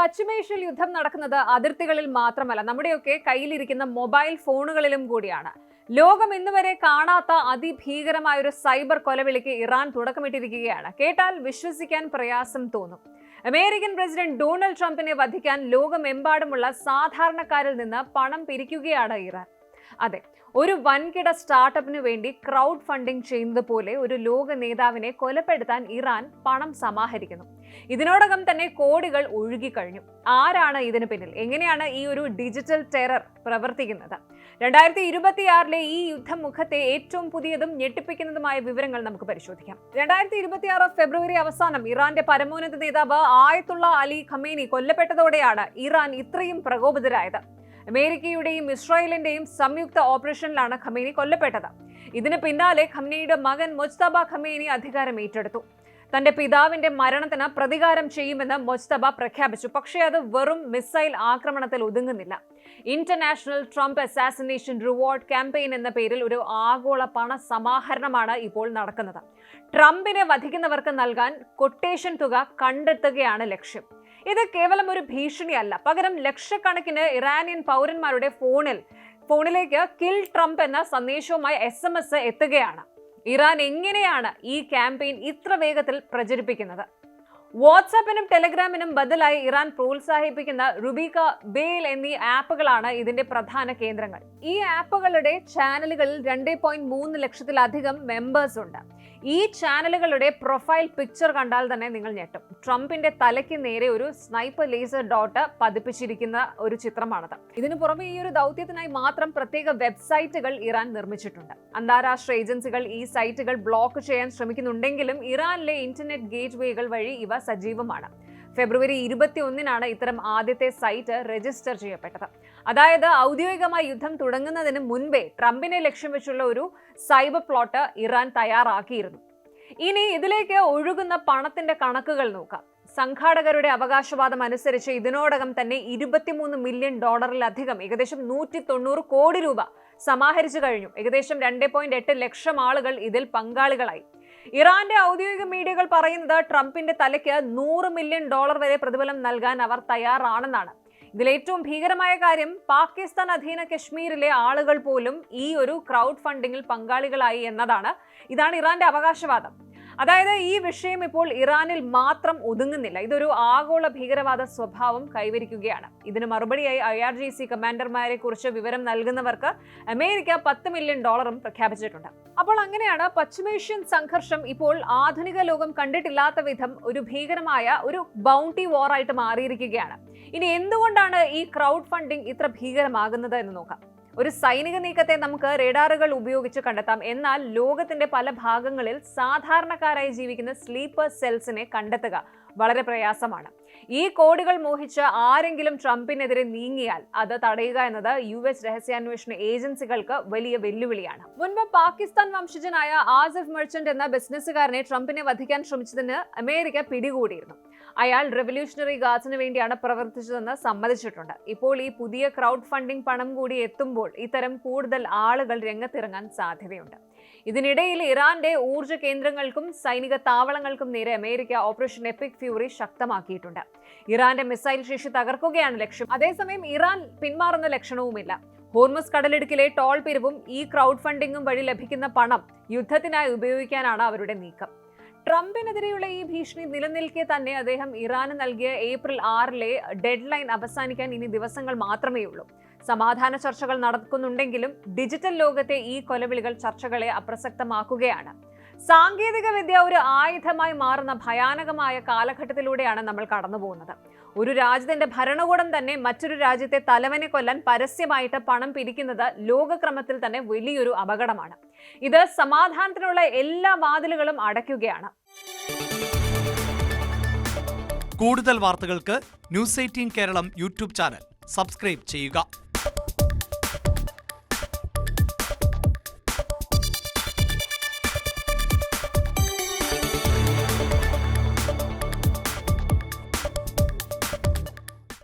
പശ്ചിമേഷ്യയിൽ യുദ്ധം നടക്കുന്നത് അതിർത്തികളിൽ മാത്രമല്ല, നമ്മുടെയൊക്കെ കയ്യിലിരിക്കുന്ന മൊബൈൽ ഫോണുകളിലും കൂടിയാണ്. ലോകം ഇന്നുവരെ കാണാത്ത അതിഭീകരമായ ഒരു സൈബർ കൊലവിളിക്ക് ഇറാൻ തുടക്കമിട്ടിരിക്കുകയാണ്. കേട്ടാൽ വിശ്വസിക്കാൻ പ്രയാസം തോന്നും. അമേരിക്കൻ പ്രസിഡന്റ് ഡൊണാൾഡ് ട്രംപിനെ വധിക്കാൻ ലോകമെമ്പാടുമുള്ള സാധാരണക്കാരിൽ നിന്ന് പണം പിരിക്കുകയാണ് ഇറാൻ. അതെ, ഒരു വൻകിട സ്റ്റാർട്ടപ്പിന് വേണ്ടി ക്രൗഡ് ഫണ്ടിംഗ് ചെയ്യുന്നത് പോലെ ഒരു ലോക നേതാവിനെ കൊലപ്പെടുത്താൻ ഇറാൻ പണം സമാഹരിക്കുന്നു. ഇതിനോടകം തന്നെ കോടികൾ ഒഴുകിക്കഴിഞ്ഞു. ആരാണ് ഇതിന് പിന്നിൽ? എങ്ങനെയാണ് ഈ ഒരു ഡിജിറ്റൽ ടെറർ പ്രവർത്തിക്കുന്നത്? 2026 ഈ യുദ്ധമുഖത്തെ ഏറ്റവും പുതിയതും ഞെട്ടിപ്പിക്കുന്നതുമായ വിവരങ്ങൾ നമുക്ക് പരിശോധിക്കാം. 2026 ഫെബ്രുവരി അവസാനം ഇറാന്റെ പരമോന്നത നേതാവ് ആയത്തുള്ള അലി ഖമേനി കൊല്ലപ്പെട്ടതോടെയാണ് ഇറാൻ ഇത്രയും പ്രകോപിതരായത്. അമേരിക്കയുടെയും ഇസ്രായേലിന്റെയും സംയുക്ത ഓപ്പറേഷനിലാണ് ഖമേനി കൊല്ലപ്പെട്ടത്. ഇതിന് പിന്നാലെ ഖമേനിയുടെ മകൻ മുജ്തബ ഖമേനി അധികാരം ഏറ്റെടുത്തു. തന്റെ പിതാവിന്റെ മരണത്തിന് പ്രതികാരം ചെയ്യുമെന്ന് മുജ്തബ പ്രഖ്യാപിച്ചു. പക്ഷേ അത് വെറും മിസൈൽ ആക്രമണത്തിൽ ഒതുങ്ങുന്നില്ല. International Trump assassination reward campaign എന്ന പേരിൽ ഒരു ആഗോള പണ സമാഹരണമാണ് ഇപ്പോൾ നടക്കുന്നത്. ട്രംപിനെ വധിക്കുന്നവർക്ക് നൽകാൻ കൊട്ടേഷൻ തുക കണ്ടെത്തുകയാണ് ലക്ഷ്യം. ഇത് കേവലം ഒരു ഭീഷണിയല്ല, പകരം ലക്ഷക്കണക്കിന് ഇറാനിയൻ പൗരന്മാരുടെ ഫോണിലേക്ക് കിൽ ട്രംപ് എന്ന സന്ദേശവുമായി SMS എത്തുകയാണ്. ഇറാൻ എങ്ങനെയാണ് ഈ ക്യാമ്പയിൻ ഇത്ര വേഗത്തിൽ പ്രചരിപ്പിക്കുന്നത്? വാട്സാപ്പിനും ടെലഗ്രാമിനും ബദലായി ഇറാൻ പ്രോത്സാഹിപ്പിക്കുന്ന റുബിക, ബേൽ എന്നീ ആപ്പുകളാണ് ഇതിന്റെ പ്രധാന കേന്ദ്രങ്ങൾ. ഈ ആപ്പുകളുടെ ചാനലുകളിൽ 2.3 ലക്ഷത്തിലധികം മെമ്പേഴ്സ് ഉണ്ട്. ഈ ചാനലുകളുടെ പ്രൊഫൈൽ പിക്ചർ കണ്ടാൽ തന്നെ നിങ്ങൾ ഞെട്ടും. ട്രംപിന്റെ തലയ്ക്ക് നേരെ ഒരു സ്നൈപ്പർ ലേസർ ഡോട്ട് പതിപ്പിച്ചിരിക്കുന്ന ഒരു ചിത്രമാണത്. ഇതിനു പുറമെ ഈ ഒരു ദൗത്യത്തിനായി മാത്രം പ്രത്യേക വെബ്സൈറ്റുകൾ ഇറാൻ നിർമ്മിച്ചിട്ടുണ്ട്. അന്താരാഷ്ട്ര ഏജൻസികൾ ഈ സൈറ്റുകൾ ബ്ലോക്ക് ചെയ്യാൻ ശ്രമിക്കുന്നുണ്ടെങ്കിലും ഇറാനിലെ ഇന്റർനെറ്റ് ഗേറ്റ്വേകൾ വഴി ഇവ സജീവമാണ്. ഫെബ്രുവരി 21 ഇത്തരം ആദ്യത്തെ സൈറ്റ് രജിസ്റ്റർ ചെയ്യപ്പെട്ടത്. അതായത് ഔദ്യോഗികമായി യുദ്ധം തുടങ്ങുന്നതിന് മുൻപേ ട്രംപിനെ ലക്ഷ്യം വെച്ചുള്ള ഒരു സൈബർ പ്ലോട്ട് ഇറാൻ തയ്യാറാക്കിയിരുന്നു. ഇനി ഇതിലേക്ക് ഒഴുകുന്ന പണത്തിന്റെ കണക്കുകൾ നോക്കാം. സംഘാടകരുടെ അവകാശവാദം അനുസരിച്ച് ഇതിനോടകം തന്നെ $23 മില്യൺ, ഏകദേശം 190 കോടി രൂപ സമാഹരിച്ചു കഴിഞ്ഞു. ഏകദേശം 2.8 ലക്ഷം ആളുകൾ ഇതിൽ പങ്കാളികളായി. ഇറാന്റെ ഔദ്യോഗിക മീഡിയകൾ പറയുന്നത് ട്രംപിന്റെ തലയ്ക്ക് $100 മില്യൺ വരെ പ്രതിഫലം നൽകാൻ അവർ തയ്യാറാണെന്നാണ്. ഇതിലേറ്റവും ഭീകരമായ കാര്യം, പാകിസ്ഥാൻ അധീന കശ്മീരിലെ ആളുകൾ പോലും ഈ ഒരു ക്രൗഡ് ഫണ്ടിങ്ങിൽ പങ്കാളികളായി എന്നതാണ്. ഇതാണ് ഇറാന്റെ അവകാശവാദം. അതായത് ഈ വിഷയം ഇപ്പോൾ ഇറാനിൽ മാത്രം ഒതുങ്ങുന്നില്ല, ഇതൊരു ആഗോള ഭീകരവാദ സ്വഭാവം കൈവരിക്കുകയാണ്. ഇതിന് മറുപടിയായി IRGC കമാൻഡർമാരെ കുറിച്ച് വിവരം നൽകുന്നവർക്ക് അമേരിക്ക $10 മില്യൺ പ്രഖ്യാപിച്ചിട്ടുണ്ട്. അപ്പോൾ അങ്ങനെയാണ് പശ്ചിമേഷ്യൻ സംഘർഷം ഇപ്പോൾ ആധുനിക ലോകം കണ്ടിട്ടില്ലാത്ത വിധം ഒരു ഭീകരമായ ഒരു ബൗണ്ടി വാർ ആയിട്ട് മാറിയിരിക്കുകയാണ്. ഇനി എന്തുകൊണ്ടാണ് ഈ ക്രൗഡ് ഫണ്ടിംഗ് ഇത്ര ഭീകരമാകുന്നത് എന്ന് നോക്കാം. ഒരു സൈനിക നീക്കത്തെ നമുക്ക് റേഡാറുകൾ ഉപയോഗിച്ച് കണ്ടെത്താം. എന്നാൽ ലോകത്തിന്റെ പല ഭാഗങ്ങളിൽ സാധാരണക്കാരായി ജീവിക്കുന്ന സ്ലീപ്പർ സെൽസിനെ കണ്ടെത്തുക വളരെ പ്രയാസമാണ്. ഈ കോഡുകൾ മോഹിച്ച് ആരെങ്കിലും ട്രംപിനെതിരെ നീങ്ങിയാൽ അത് തടയുക എന്നത് US രഹസ്യാന്വേഷണ ഏജൻസികൾക്ക് വലിയ വെല്ലുവിളിയാണ്. മുൻപ് പാകിസ്ഥാൻ വംശജനായ ആസിഫ് മെർച്ചന്റ് എന്ന ബിസിനസ്സുകാരനെ ട്രംപിനെ വധിക്കാൻ ശ്രമിച്ചതിന് അമേരിക്ക പിടികൂടിയിരുന്നു. അയാൾ റെവല്യൂഷണറി ഗാർഡ്സിന് വേണ്ടിയാണ് പ്രവർത്തിച്ചതെന്ന് സമ്മതിച്ചിട്ടുണ്ട്. ഇപ്പോൾ ഈ പുതിയ ക്രൗഡ് ഫണ്ടിംഗ് പണം കൂടി എത്തുമ്പോൾ ഇത്തരം കൂടുതൽ ആളുകൾ രംഗത്തിറങ്ങാൻ സാധ്യതയുണ്ട്. ഇതിനിടയിൽ ഇറാന്റെ ഊർജ്ജ കേന്ദ്രങ്ങൾക്കും സൈനിക താവളങ്ങൾക്കും നേരെ അമേരിക്ക ഓപ്പറേഷൻ എപ്പിക് ഫ്യൂറി ശക്തമാക്കിയിട്ടുണ്ട്. ഇറാന്റെ മിസൈൽ ശേഷി തകർക്കുകയാണ് ലക്ഷ്യം. അതേസമയം ഇറാൻ പിന്മാറുന്ന ലക്ഷണവുമില്ല. ഹോർമസ് കടലിടുക്കിലെ ടോൾ പിരിവും ഈ ക്രൗഡ് ഫണ്ടിങ്ങും വഴി ലഭിക്കുന്ന പണം യുദ്ധത്തിനായി ഉപയോഗിക്കാനാണ് അവരുടെ നീക്കം. ട്രംപിനെതിരെയുള്ള ഈ ഭീഷണി നിലനിൽക്കെ തന്നെ അദ്ദേഹം ഇറാന് നൽകിയ ഏപ്രിൽ 6 ഡെഡ് ലൈൻ അവസാനിക്കാൻ ഇനി ദിവസങ്ങൾ മാത്രമേ ഉള്ളൂ. സമാധാന ചർച്ചകൾ നടക്കുന്നുണ്ടെങ്കിലും ഡിജിറ്റൽ ലോകത്തെ ഈ കൊലവിളികൾ ചർച്ചകളെ അപ്രസക്തമാക്കുകയാണ്. സാങ്കേതിക വിദ്യ ഒരു ആയുധമായി മാറുന്ന ഭയാനകമായ കാലഘട്ടത്തിലൂടെയാണ് നമ്മൾ കടന്നു പോകുന്നത്. ഒരു രാജ്യത്തിന്റെ ഭരണകൂടം തന്നെ മറ്റൊരു രാജ്യത്തെ തലവനെ കൊല്ലാൻ പരസ്യമായിട്ട് പണം പിരിക്കുന്നത് ലോകക്രമത്തിൽ തന്നെ വലിയൊരു അപകടമാണ്. ഇത് സമാധാനത്തിനുള്ള എല്ലാ വാതിലുകളും അടയ്ക്കുകയാണ്. കൂടുതൽ വാർത്തകൾക്ക് News 18 Keralam YouTube channel subscribe ചെയ്യുക.